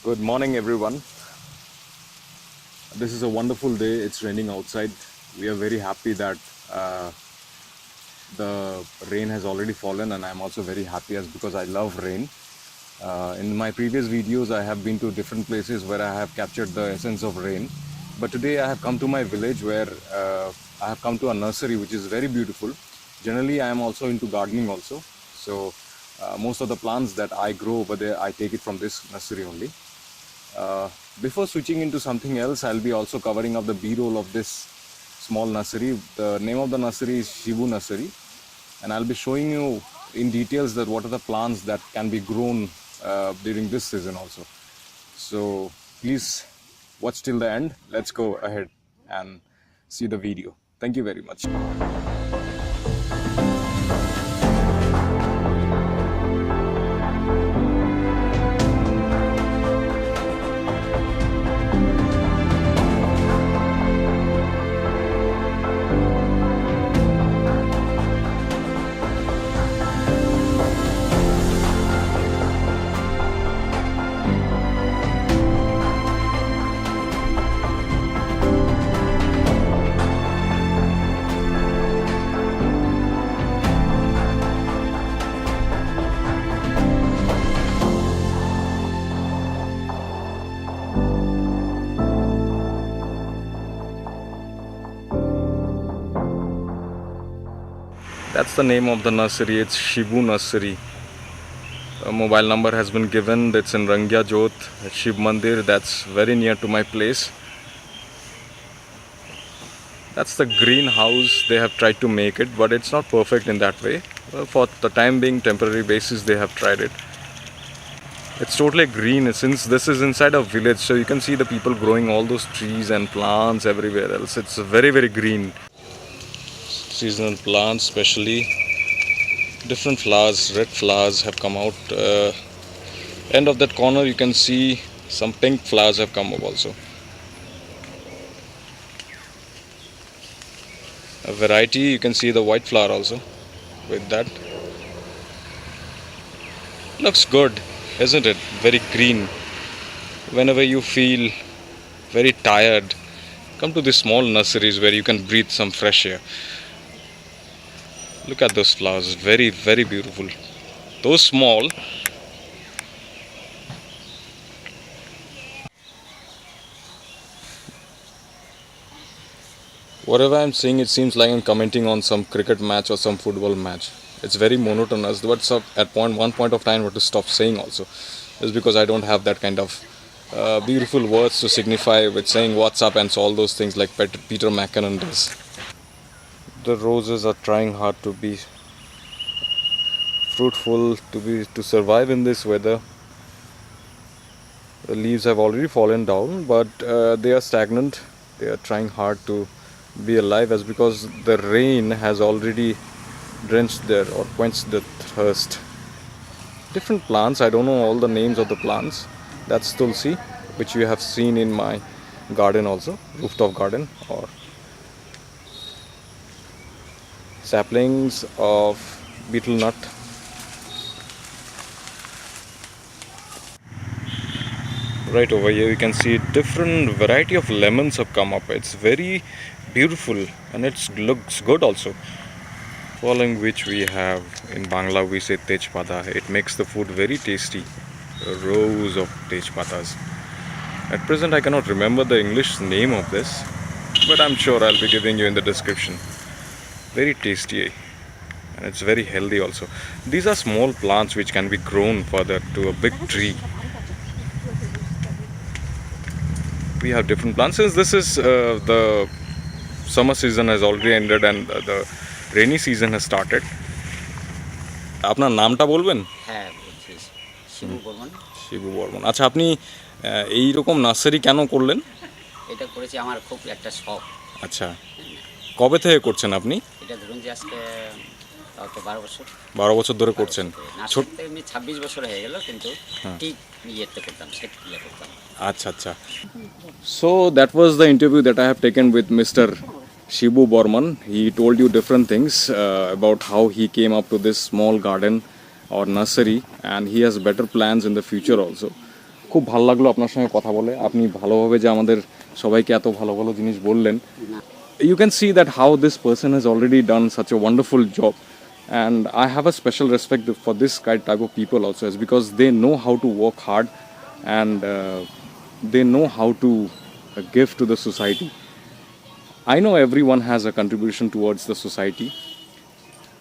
Good morning, everyone. This is a wonderful day. It's raining outside. We are very happy that the rain has already fallen, and I'm also very happy because I love rain. In my previous videos, I have been to different places where I have captured the essence of rain. But today I have come to my village where I have come to a nursery which is very beautiful. Generally, I am also into gardening also. So most of the plants that I grow over there, I take it from this nursery only. Before switching into something else, I'll be also covering up the B-roll of this small nursery. The name of the nursery is Shibu Nursery, and I'll be showing you in details that what are the plants that can be grown during this season also. So please watch till the end. Let's go ahead and see the video. Thank you very much. That's the name of the nursery. It's Shibu Nursery. A mobile number has been given. That's in Rangia Jot, Shiv Mandir. That's very near to my place. That's the greenhouse. They have tried to make it, but it's not perfect in that way. Well, for the time being, temporary basis, they have tried it. It's totally green since this is inside a village, so you can see the people growing all those trees and plants everywhere else. It's very, very green. Seasonal plants, especially different flowers, red flowers have come out. End of that corner you can see some pink flowers have come up also. A variety, you can see the white flower also with that. Looks good, isn't it? Very green. Whenever you feel very tired, come to these small nurseries where you can breathe some fresh air. Look at those flowers, very, very beautiful. Though small, whatever I'm saying, it seems like I'm commenting on some cricket match or some football match. It's very monotonous, but at one point of time I have to stop saying also. It's because I don't have that kind of beautiful words to signify with saying what's up and so all those things like Peter McKinnon does. The roses are trying hard to be fruitful, to survive in this weather. The leaves have already fallen down, but they are stagnant. They are trying hard to be alive, as because the rain has already drenched there or quenched the thirst. Different plants, I don't know all the names of the plants. That's tulsi, which you have seen in my garden also, rooftop garden, or saplings of betel nut. Right over here you can see different variety of lemons have come up. It's very beautiful and it looks good also. Following which we have, in Bangla we say tejpada. It makes the food very tasty. Rows of tejpatas. At present I cannot remember the English name of this, but I'm sure I'll be giving you in the description. Very tasty, and it's very healthy also. These are small plants which can be grown further to a big tree. We have different plants. Since this is the summer season has already ended and the rainy season has started. আপনার নামটা বলবেন? হ্যাঁ বলছি, শিবু বর্মন। শিবু বর্মন। আচ্ছা, আপনি এই রকম nursery কেন করলেন? এটা করেছি আমার খুব একটা শখ। আচ্ছা, কবে থেকে করছেন আপনি? এটা ধরুন যে আজকে তো 12 বছর। 12 বছর ধরে করছেন। ছোট এমনি 26 বছর হয়ে গেল, কিন্তু ঠিক ইয়েতে করতাম, সেট ইয়ে করতাম। আচ্ছা আচ্ছা। So that was the interview that I have taken with Mr. Shibu Borman. He told you different things about how he came up to this small garden or nursery, and he has better plans in the future also. খুব ভালো লাগলো আপনার সঙ্গে কথা বলে। আপনি ভালোভাবে যে আমাদের সবাইকে এত ভালো ভালো জিনিস বললেন। You can see that how this person has already done such a wonderful job, and I have a special respect for this type of people also, is because they know how to work hard, and they know how to give to the society. I know everyone has a contribution towards the society,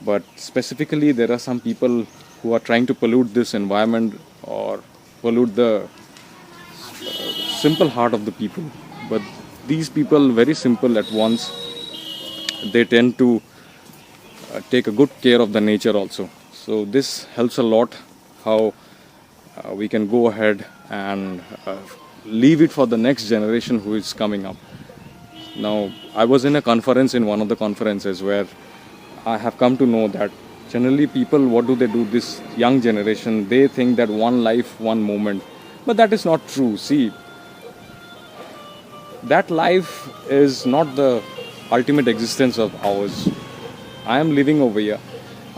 but specifically there are some people who are trying to pollute this environment or pollute the simple heart of the people. But these people, very simple at once, they tend to take a good care of the nature also. So this helps a lot, how we can go ahead and leave it for the next generation who is coming up. Now, I was in a conference, in one of the conferences, where I have come to know that generally people, what do they do, this young generation, they think that one life, one moment. But that is not true. See, that life is not the ultimate existence of ours. I am living over here.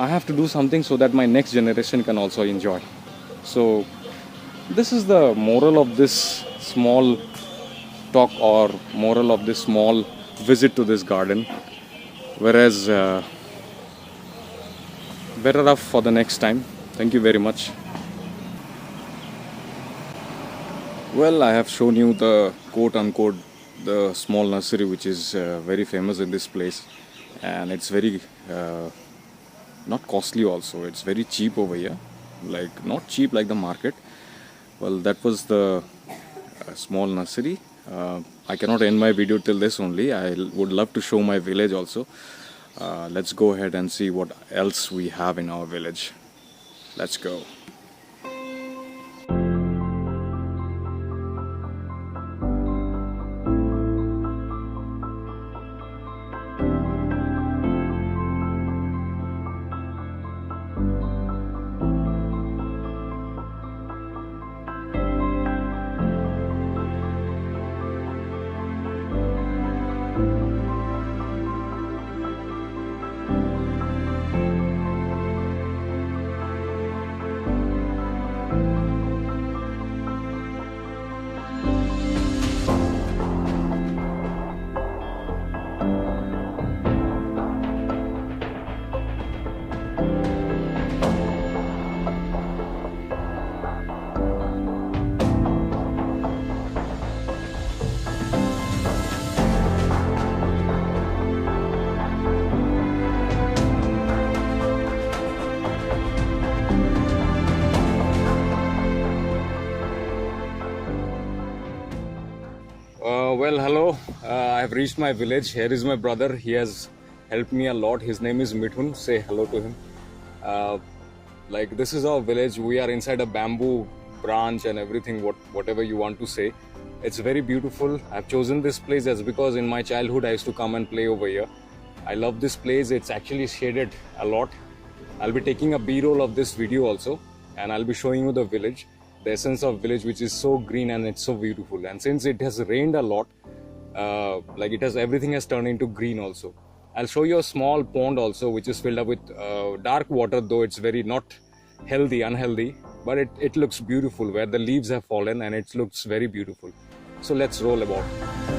I have to do something so that my next generation can also enjoy. So this is the moral of this small talk, or moral of this small visit to this garden. Whereas better off for the next time. Thank you very much. Well, I have shown you the quote unquote the small nursery, which is very famous in this place, and it's very not costly also. It's very cheap over here, like not cheap like the market. Well, that was the small nursery. I cannot end my video till this only. I would love to show my village also. Let's go ahead and see what else we have in our village. Let's go. Well, hello. I have reached my village. Here is my brother. He has helped me a lot. His name is Mithun. Say hello to him. Like, this is our village. We are inside a bamboo branch and everything, whatever you want to say. It's very beautiful. I've chosen this place as because in my childhood I used to come and play over here. I love this place. It's actually shaded a lot. I'll be taking a B-roll of this video also, and I'll be showing you the village, the essence of village, which is so green and it's so beautiful. And since it has rained a lot, like everything has turned into green also. I'll show you a small pond also, which is filled up with dark water, though it's very not unhealthy, but it looks beautiful where the leaves have fallen, and it looks very beautiful. So let's roll about.